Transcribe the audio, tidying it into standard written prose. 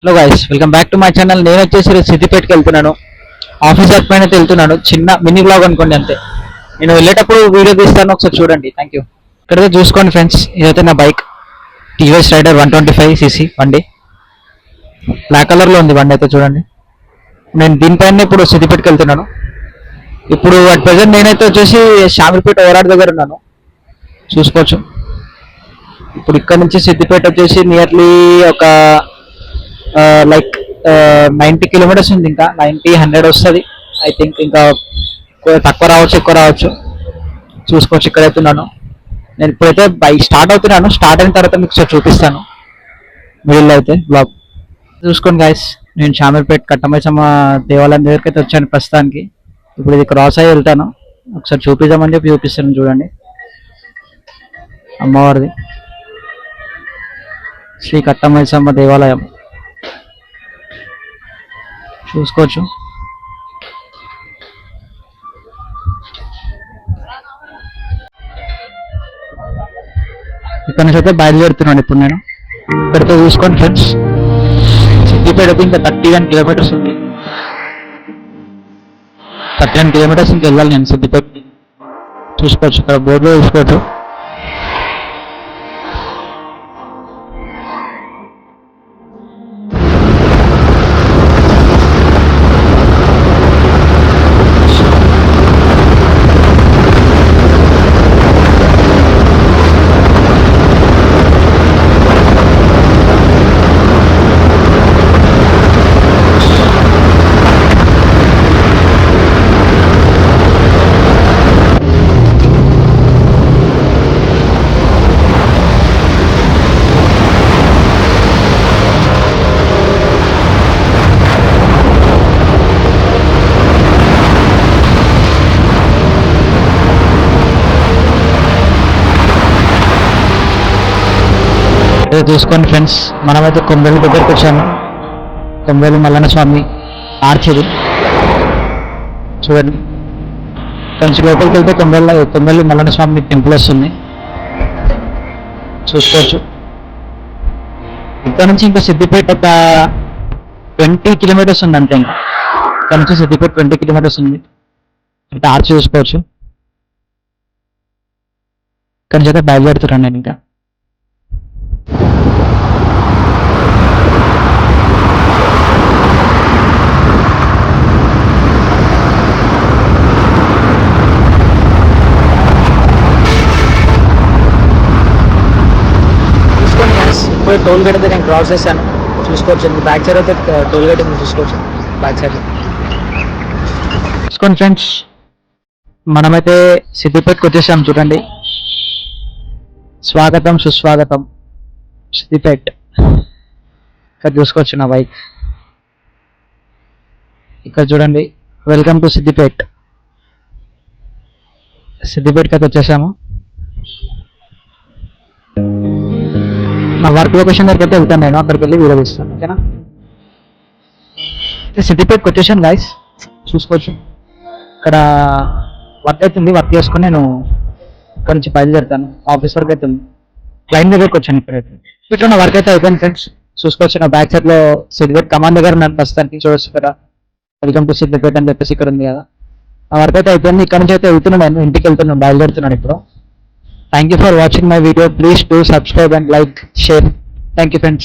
Hello guys, welcome back to my channel. నేను వచ్చేసి సిద్దిపేటకి వెళ్తున్నాను. ఆఫీస్ వర్క్ పైన వెళ్తున్నాను. చిన్న మినీ బ్లాగ్ అనుకోండి అంతే. నేను వెళ్ళేటప్పుడు వీడియో తీస్తాను, ఒకసారి చూడండి. Thank you. ఇక్కడైతే చూసుకోండి ఫ్రెండ్స్, ఇదైతే నా బైక్ టీవీఎస్ రైడర్ 125cc బండి. బ్లాక్ కలర్ లో ఉంది బండి అయితే చూడండి. నేను దీనిపైన ఇప్పుడు సిద్దిపేటకి వెళ్తున్నాను. ఇప్పుడు అట్ ప్రెసెంట్ నేనైతే వచ్చేసి షామిర్పేట ఓరాడ్ దగ్గర ఉన్నాను, చూసుకోవచ్చు. ఇప్పుడు ఇక్కడ నుంచి సిద్దిపేట వచ్చేసి నియర్లీ ఒక లైక్ 90 కిలోమీటర్స్ ఉంది. ఇంకా 90-100 వస్తుంది ఐ థింక్. ఇంకా తక్కువ రావచ్చు, ఎక్కువ రావచ్చు, చూసుకోవచ్చు. ఇక్కడైతే ఉన్నాను నేను. ఇప్పుడైతే బైక్ స్టార్ట్ అవుతున్నాను. స్టార్ట్ అయిన తర్వాత మీకు చూపిస్తాను మిడిల్ అయితే బ్లాగ్. చూసుకోండి గాయస్, నేను షామీర్పేట కట్టమైసమ్మ దేవాలయం దగ్గరికి అయితే వచ్చాను ప్రస్తుతానికి. ఇప్పుడు ఇది క్రాస్ అయ్యి వెళ్తాను. ఒకసారి చూపిద్దామని చెప్పి చూపిస్తాను చూడండి. అమ్మవారిది శ్రీ కట్టమైసమ్మ దేవాలయం చూసుకోవచ్చు. ఇక్కడ నుంచి అయితే బయలుదేరుతున్నాను ఇప్పుడు నేను. ఇక్కడితో చూసుకోండి ఫ్రెండ్స్, సిద్దిపేట ఇంకా 31 కిలోమీటర్స్ ఉంది. 31 కిలోమీటర్స్ ఇంకా వెళ్ళాలి నేను సిద్దిపేట. చూసుకోవచ్చు, ఇక్కడ బోర్డులో చూసుకోవచ్చు. చూసుకోండి ఫ్రెండ్స్, మనమైతే కొమ్మెల్లి దగ్గరికి వచ్చాము. కొమ్మెల్లి మల్లన్న స్వామి ఆర్చిది చూడండి. కొంచెం లోపలికి వెళ్తే కొమ్మెల్లి మల్లన్న స్వామి టెంపుల్ వస్తుంది, చూసుకోవచ్చు. ఇక్కడ నుంచి ఇంకా సిద్దిపేట ఒక 20 కిలోమీటర్స్ ఉంది అంతే. ఇంకా ఇక్కడ నుంచి సిద్దిపేట 20 కిలోమీటర్స్ ఉంది. అంటే ఆర్చి చూసుకోవచ్చు. ఇక్కడ నుంచి అయితే బయలుదేరుతున్నాను నేను ఇంకా. టోల్ గేట్ అయితే నేను క్రాస్ చేశాను, చూసుకోవచ్చు. బ్యాక్ సైడ్ అయితే టోల్ గేట్ చూసుకోవచ్చు. బ్యాక్ సైడ్ చూసుకోండి ఫ్రెండ్స్, మనమైతే సిద్దిపేటకి వచ్చేసాం చూడండి. స్వాగతం సుస్వాగతం సిద్దిపేట. ఇక్కడ చూసుకోవచ్చు నా బైక్. ఇక్కడ చూడండి, వెల్కమ్ టు సిద్దిపేట. సిద్దిపేటకి అయితే వచ్చేసాము. నా వర్క్ లొకేషన్ దగ్గరికి అయితే వెళ్తాను నేను. అక్కడికి వెళ్ళి వీడియో తీస్తాను, ఓకేనా. సిద్దిపేటకి వచ్చేసాను గాయస్, చూసుకోవచ్చు. ఇక్కడ వర్క్ అవుతుంది, వర్క్ చేసుకుని నేను ఇక్కడ నుంచి బయలుదేరుతాను. ఆఫీస్ వర్క్ అవుతుంది, క్లైంట్ దగ్గరికి వచ్చాను. ఇక్కడైతే ఇట్లా నా వర్క్ అయితే అయిపోయింది ఫ్రెండ్స్, చూసుకోవచ్చు. నా బ్యాక్ సైడ్ లో సిద్దిపేట కమాండ్ దగ్గర నన్ను ప్రస్తుతానికి చూడొచ్చు కదా. వెల్కమ్ టు సిద్దిపేట అని చెప్పేసి ఇక్కడ ఉంది కదా. ఆ వర్క్ అయితే అయిపోయింది. ఇక్కడ నుంచి అయితే వెళ్తున్నాను నేను, ఇంటికి వెళ్తున్నాను, బయలుదేరుతున్నాను ఇప్పుడు. Thank you for watching my video. Please do subscribe and like, share. Thank you friends.